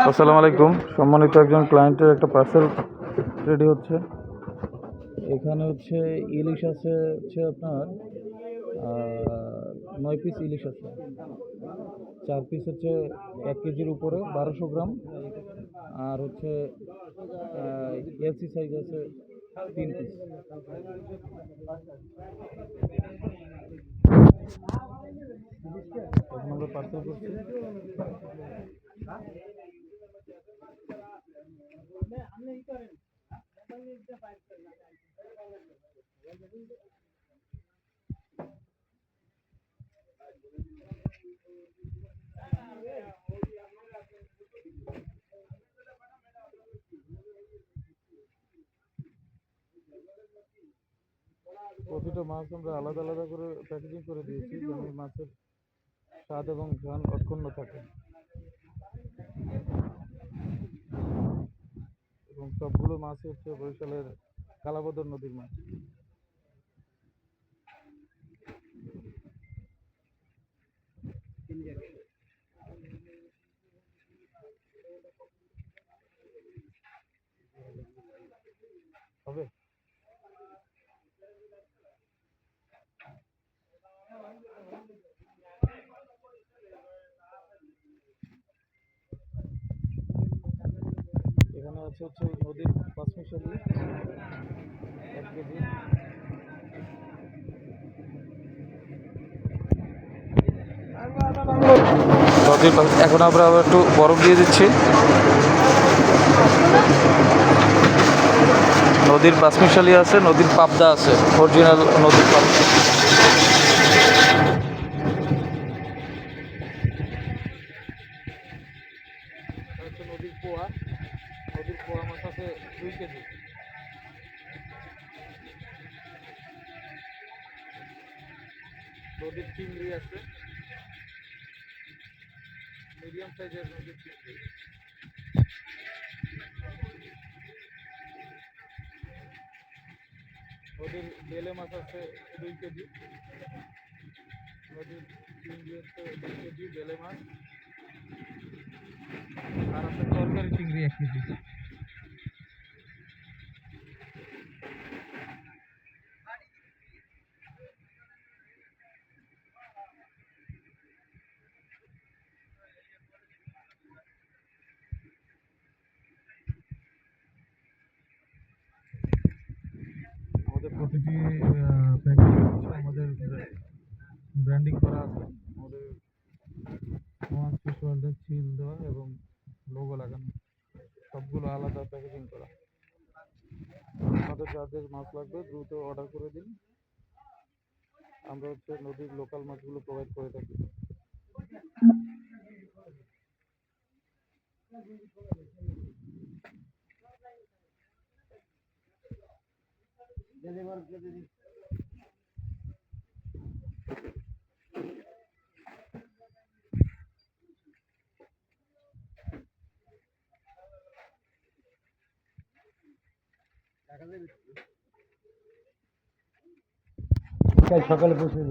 আসসালামু আলাইকুম। সম্মানিত একজন ক্লায়েন্টের একটা পার্সেল রেডি হচ্ছে। এখানে হচ্ছে ইলিশ আছে হচ্ছে আপনার 9 পিস ইলিশ আছে, 4 পিস হচ্ছে 1 কেজির উপরে 1200 গ্রাম, আর হচ্ছে এলসি সাইজ আছে 3 পিস। এখন আমরা পার্সেল করছি। প্রতিটা মাছ আমরা আলাদা আলাদা করে প্যাকেজিং করে দিয়েছি, যেন মাছের স্বাদ এবং ঘ্রাণ অক্ষুণ্ণ থাকে, এবং সবগুলো মাছ হচ্ছে বরিশালের কালাবদর নদীর মাছ। হবে এখানে আছে হচ্ছে নদীর পাঁচমিশালি 1 কেজি। এখন আমরা আবার একটু বরফ দিয়ে দিচ্ছি। নদীর পাঁচমিশালি আছে, নদীর পাবদা আছে, অরিজিনাল নদীর পাবদা। নদীর পোয়া, নদীর পোয়া মাছ আছে 2 কেজি। নদীর চিংড়ি আছে, মিডিয়াম সাইজের নদীর চিংড়ি। নদীর বেলে মাছ আছে 2 কেজি। নদীর চিংড়ি হচ্ছে 2 কেজি বেলে মাছ, আর আছে তরকারি চিংড়ি 1 কেজি। আমাদের প্রতিটি প্যাকেটে আমাদের ব্র্যান্ডিং করা আছে, আমাদের মাছ ফিশ ওয়ার্ল্ডের সিল দেওয়া এবং লোগো লাগানো, সবগুলো আলাদা প্যাকেজিং করা। আমাদের যাদের মাছ লাগবে দ্রুত অর্ডার করে দিন। আমরা হচ্ছে নদীর লোকাল মাছগুলো প্রোভাইড করে থাকি। সকালে পৌঁছে